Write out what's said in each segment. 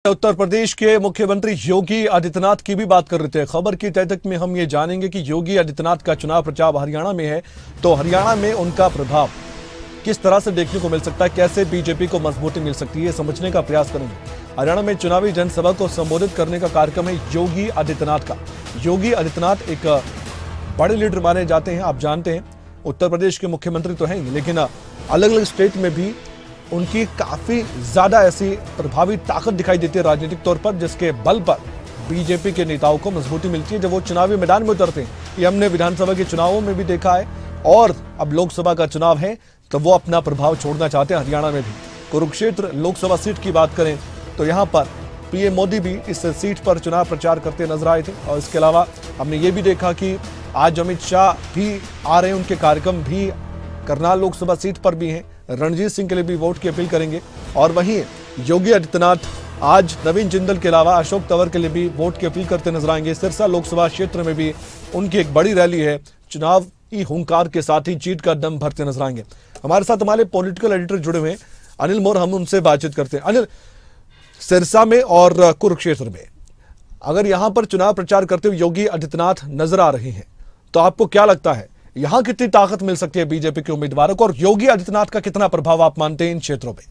उत्तर प्रदेश के मुख्यमंत्री योगी आदित्यनाथ की भी बात कर रहे थे। खबर की तह तक में हम ये जानेंगे कि योगी आदित्यनाथ का चुनाव प्रचार हरियाणा में है, तो हरियाणा में उनका प्रभाव किस तरह से देखने को मिल सकता है, कैसे बीजेपी को मजबूती मिल सकती है, समझने का प्रयास करेंगे। हरियाणा में चुनावी जनसभा को संबोधित करने का कार्यक्रम है योगी आदित्यनाथ का। योगी आदित्यनाथ एक बड़े लीडर माने जाते हैं। आप जानते हैं उत्तर प्रदेश के मुख्यमंत्री तो हैं ही, लेकिन अलग अलग स्टेट में भी उनकी काफी ज्यादा ऐसी प्रभावी ताकत दिखाई देती है राजनीतिक तौर पर, जिसके बल पर बीजेपी के नेताओं को मजबूती मिलती है जब वो चुनावी मैदान में उतरते हैं। ये हमने विधानसभा के चुनावों में भी देखा है और अब लोकसभा का चुनाव है तो वो अपना प्रभाव छोड़ना चाहते हैं। हरियाणा में भी कुरुक्षेत्र लोकसभा सीट की बात करें तो यहाँ पर पीएम मोदी भी इस सीट पर चुनाव प्रचार करते नजर आए थे। और इसके अलावा हमने ये भी देखा कि आज अमित शाह भी आ रहे हैं, उनके कार्यक्रम भी करनाल लोकसभा सीट पर भी हैं। रणजीत सिंह के लिए भी वोट की अपील करेंगे। और वहीं योगी आदित्यनाथ आज नवीन जिंदल के अलावा अशोक तंवर के लिए भी वोट की अपील करते नजर आएंगे। सिरसा लोकसभा क्षेत्र में भी उनकी एक बड़ी रैली है। चुनावी हुंकार के साथ ही जीत का दम भरते नजर आएंगे। हमारे साथ हमारे पॉलिटिकल एडिटर जुड़े हुए हैं अनिल मोर, हम उनसे बातचीत करते हैं। अनिल, सिरसा में और कुरुक्षेत्र में अगर यहां पर चुनाव प्रचार करते हुए योगी आदित्यनाथ नजर आ रहे हैं तो आपको क्या लगता है यहां कितनी ताकत मिल सकती है बीजेपी के उम्मीदवारों को, और योगी आदित्यनाथ का कितना प्रभाव आप मानते हैं इन क्षेत्रों में?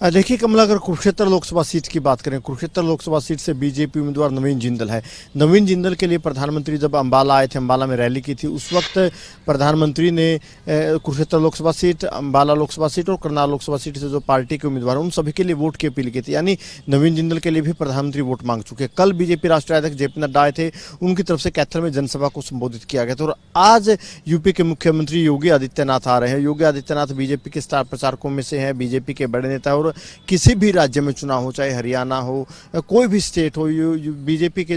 देखिए कमला, अगर कुरुक्षेत्र लोकसभा सीट की बात करें, कुरुक्षेत्र लोकसभा सीट से बीजेपी उम्मीदवार नवीन जिंदल है। नवीन जिंदल के लिए प्रधानमंत्री जब अंबाला आए थे, अंबाला में रैली की थी, उस वक्त प्रधानमंत्री ने कुरुक्षेत्र लोकसभा सीट, अंबाला लोकसभा सीट और करनाल लोकसभा सीट से जो पार्टी के उम्मीदवार उन सभी के लिए वोट की अपील की थी। यानी नवीन जिंदल के लिए भी प्रधानमंत्री वोट मांग चुके। कल बीजेपी राष्ट्रीय अध्यक्ष जेपी नड्डा आए थे, उनकी तरफ से कैथल में जनसभा को संबोधित किया गया था। और आज यूपी के मुख्यमंत्री योगी आदित्यनाथ आ रहे हैं। योगी आदित्यनाथ बीजेपी के स्टार प्रचारकों में से हैं, बीजेपी के बड़े नेता। और किसी भी राज्य में चुनाव हो, चाहे हरियाणा हो, कोई भी स्टेट हो, बीजेपी के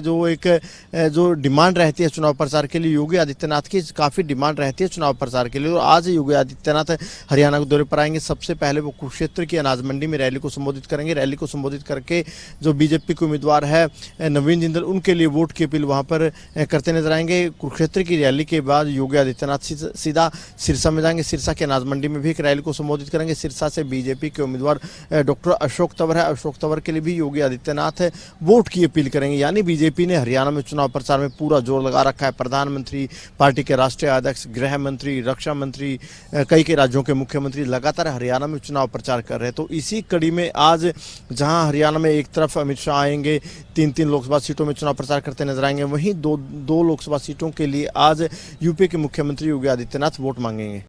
जो डिमांड रहती है चुनाव प्रचार के लिए, योगी आदित्यनाथ की काफ़ी डिमांड रहती है चुनाव प्रचार के लिए। और आज योगी आदित्यनाथ हरियाणा के दौरे पर आएंगे। सबसे पहले वो कुरुक्षेत्र की अनाज मंडी में रैली को संबोधित करेंगे। रैली को संबोधित करके जो बीजेपी के उम्मीदवार है नवीन जिंदल, उनके लिए वोट की अपील वहाँ पर करते नजर आएंगे। कुरुक्षेत्र की रैली के बाद योगी आदित्यनाथ सीधा सिरसा में जाएंगे। सिरसा के अनाज मंडी में भी एक रैली को संबोधित करेंगे। सिरसा से बीजेपी के उम्मीदवार डॉक्टर अशोक तंवर है, अशोक तंवर के लिए भी योगी आदित्यनाथ वोट की अपील करेंगे। यानी बीजेपी ने हरियाणा में चुनाव प्रचार में पूरा जोर लगा रखा है। प्रधानमंत्री, पार्टी के राष्ट्रीय अध्यक्ष, गृह मंत्री, रक्षा मंत्री, कई राज्यों के मुख्यमंत्री लगातार हरियाणा में चुनाव प्रचार कर रहे हैं। तो इसी कड़ी में आज जहां हरियाणा में एक तरफ अमित शाह आएंगे, 3 लोकसभा सीटों में चुनाव प्रचार करते नजर आएंगे, वहीं दो लोकसभा सीटों के लिए आज यूपी के मुख्यमंत्री योगी आदित्यनाथ वोट मांगेंगे।